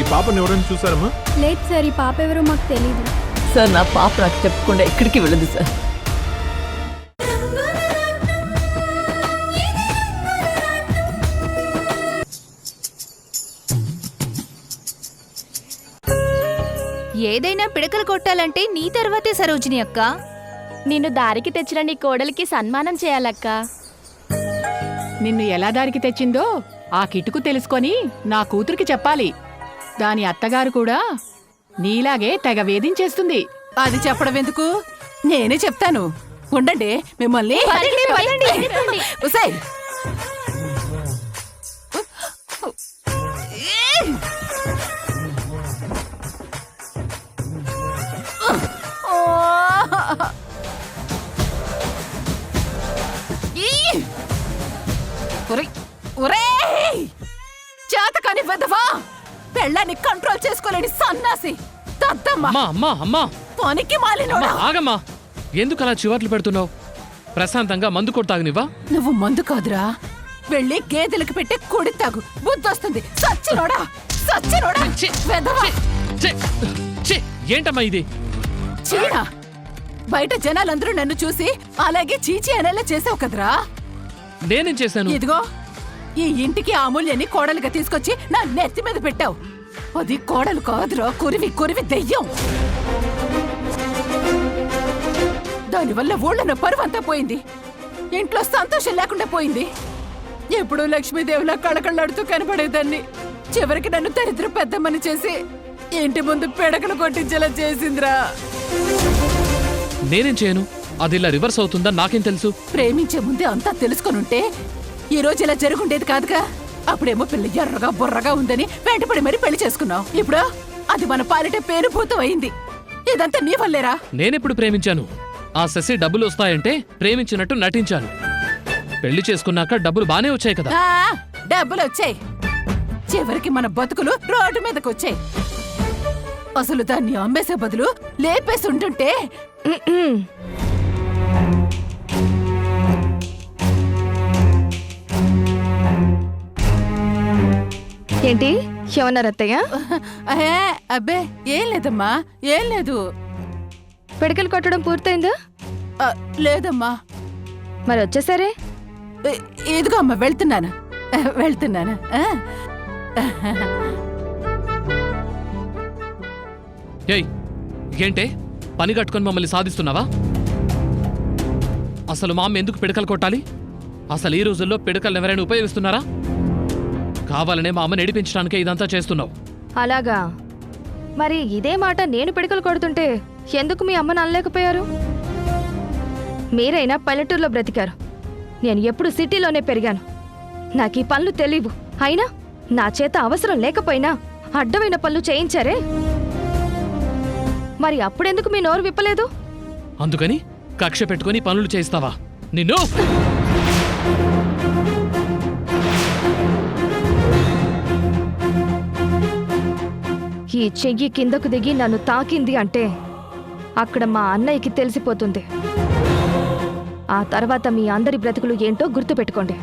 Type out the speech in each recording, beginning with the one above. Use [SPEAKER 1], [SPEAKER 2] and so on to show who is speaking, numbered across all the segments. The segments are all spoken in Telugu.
[SPEAKER 1] ఈ పాపని ఎవరైనా చూసారమ్మా?
[SPEAKER 2] లేదు సార్, ఈ పాప ఎవరో మాకు తెలీదు
[SPEAKER 3] సార్. నా పాప నాకు చెప్పకుండా ఎక్కడికి వెళ్ళదు సార్.
[SPEAKER 4] ఏదైనా పిడకలు కొట్టాలంటే నీ తర్వాతే సరోజిని అక్క.
[SPEAKER 5] నిన్ను దారికి తెచ్చిన నీ కోడలికి సన్మానం చేయాలక్క.
[SPEAKER 6] నిన్ను ఎలా దారికి తెచ్చిందో ఆ కిటుకు తెలుసుకొని నా కూతురికి చెప్పాలి. దాని అత్తగారు కూడా నీలాగే తెగ వేధించేస్తుంది.
[SPEAKER 3] అది చెప్పడం ఎందుకు, నేనే చెప్తాను. ఉండండి, మిమ్మల్ని ఉసేయ్. చేతకాని వెధవా, పెళ్ళాన్ని కంట్రోల్ చేసుకోలేని సన్నాసి తద్దమ్మా. పనికి మాలినోడా.
[SPEAKER 7] ఆగమ్మా, ఎందుకు అలా చివర్లు పెడుతున్నావు? ప్రశాంతంగా మందు కొట్టు తాగనివ్వా?
[SPEAKER 3] నువ్వు మందు కాదురా, వెళ్ళి గేదెలకు పెట్టే కొడి తాగు, బుద్ధొస్తుంది. సచ్చినోడా సచ్చినోడా వెధవా.
[SPEAKER 7] ఏంటమ్మా ఇది?
[SPEAKER 3] చీనా, బయట జనాలందరూ నన్ను చూసి అలాగే చీచి అనేలా చేసావు కదరా.
[SPEAKER 7] నేనేం చేశాను?
[SPEAKER 3] ఇదిగో ఈ ఇంటికి అమూల్యాన్ని కోడలుగా తీసుకొచ్చి నా నెత్తి మీద పెట్టావు. అది కోడలు కాదురా, కురివి కురివి దెయ్యం. దానివల్ల ఊళ్ళో పరువంతా పోయింది, ఇంట్లో సంతోషం లేకుండా పోయింది. ఎప్పుడూ లక్ష్మీదేవిలా కళకళ్ళాడుతూ కనపడేదాన్ని చివరికి నన్ను దరిద్ర పెద్దమ్మని చేసి ఇంటి ముందు పిడకలు కొట్టించేలా చేసిందిరా.
[SPEAKER 7] నేనేం చేయను, అది ఇలా రివర్స్ అవుతుందా నాకేం తెలుసు?
[SPEAKER 3] ప్రేమించే ముందే అంతా తెలుసుకొనుంటే ఈ రోజు ఇలా జరుగుండేది కాదుగా. అప్పుడేమో పిల్ల ఎర్రగా బుర్రగా ఉందని వెంటపడి మరీ పెళ్లి చేసుకున్నావు. ఇప్పుడు అది మన పాలిటే పేరుభూతం అయింది. ఇదంతా నీ వల్లేరా.
[SPEAKER 7] నేనెప్పుడు ప్రేమించాను? ఆ శశి డబ్బులు వస్తాయంటే ప్రేమించినట్టు నటించాను. పెళ్లి చేసుకున్నాక డబ్బులు బానే వచ్చాయి కదా.
[SPEAKER 3] డబ్బులు వచ్చాయి, చివరికి మన బతుకులు రోడ్డు మీదకి వచ్చాయి. అసలు దాన్ని అమ్మేసే బదులు లేపేసి ఉంటుంటే.
[SPEAKER 5] ఏంటి ఏమన్నారు అత్తయ్య?
[SPEAKER 3] అబ్బే ఏం లేదమ్మా, ఏం లేదు.
[SPEAKER 5] పిడకలు కొట్టడం పూర్తయిందా?
[SPEAKER 3] లేదమ్మా.
[SPEAKER 5] మరి వచ్చేసరే?
[SPEAKER 3] ఇదిగో అమ్మా, వెళ్తున్నాను వెళ్తున్నాను.
[SPEAKER 7] ఏయ్, ఏంటే పని కట్టుకొని మమ్మల్ని సాధిస్తున్నావా? అసలు మా అమ్మ ఎందుకు పిడకలు కొట్టాలి? అసలు ఈ రోజుల్లో పిడకలు ఎవరైనా ఉపయోగిస్తున్నారా? కావాలనే మా అమ్మని ఏడిపించడానికే ఇదంతా చేస్తున్నావు.
[SPEAKER 5] అలాగా? మరి ఇదే మాట నేను పిడకలు కొడుతుంటే ఎందుకు మీ అమ్మని అనలేకపోయారు? మీరైనా పల్లెటూరులో బ్రతికారు, నేను ఎప్పుడు సిటీలోనే పెరిగాను. నాకు ఈ పనులు తెలీవు. అయినా నా చేత అవసరం లేకపోయినా అడ్డమైన పనులు చేయించారే, మరి అప్పుడెందుకు మీ నోరు విప్పలేదు?
[SPEAKER 7] అందుకని కక్ష పెట్టుకుని పనులు చేయిస్తావా? నిన్ను
[SPEAKER 5] ఈ చెయ్యి కిందకు దిగి నన్ను తాకింది అంటే అక్కడ మా అన్నయ్యకి తెలిసిపోతుంది. ఆ తర్వాత మీ అందరి బ్రతుకులు ఏంటో గుర్తుపెట్టుకోండి.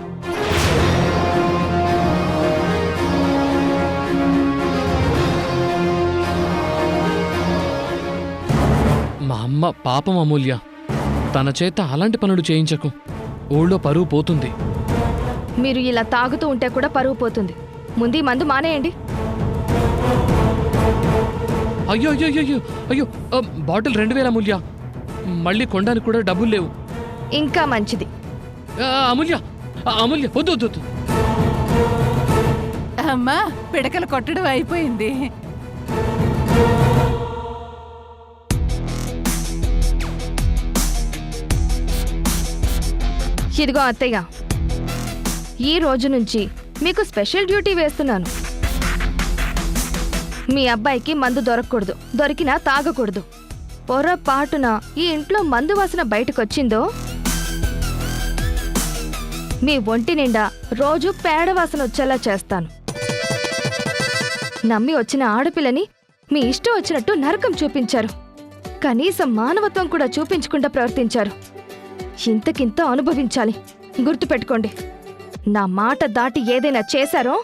[SPEAKER 7] మా అమ్మ పాపం అమూల్య, తన చేత అలాంటి పనులు చేయించకు. ఊళ్ళో పరువు పోతుంది.
[SPEAKER 5] మీరు ఇలా తాగుతూ ఉంటే కూడా పరువు పోతుంది. ముందు ఈ మందు మానేయండి.
[SPEAKER 7] అయ్యో అయ్యో అయ్యో అయ్యో, బాటిల్ 2000 అమూల్య. మళ్ళీ కొనడానికి కూడా డబ్బులు లేవు.
[SPEAKER 5] ఇంకా మంచిది.
[SPEAKER 7] అమూల్య అమూల్య, వద్దు వద్దు వద్దు.
[SPEAKER 3] అమ్మా, పిడకలు కొట్టడం అయిపోయింది.
[SPEAKER 5] ఇదిగో అత్తయ్య, ఈ రోజు నుంచి మీకు స్పెషల్ డ్యూటీ వేస్తున్నాను. మీ అబ్బాయికి మందు దొరకకూడదు, దొరికినా తాగకూడదు. పొరపాటున ఈ ఇంట్లో మందు వాసన బయటకొచ్చిందో మీ ఒంటి నిండా రోజు పేడ వాసన వచ్చేలా చేస్తాను. నమ్మి వచ్చిన ఆడపిల్లని మీ ఇష్టం వచ్చినట్టు నరకం చూపించారు. కనీసం మానవత్వం కూడా చూపించకుండా ప్రవర్తించారు. ఇంతకింత అనుభవించాలి. గుర్తుపెట్టుకోండి, నా మాట దాటి ఏదైనా చేశారో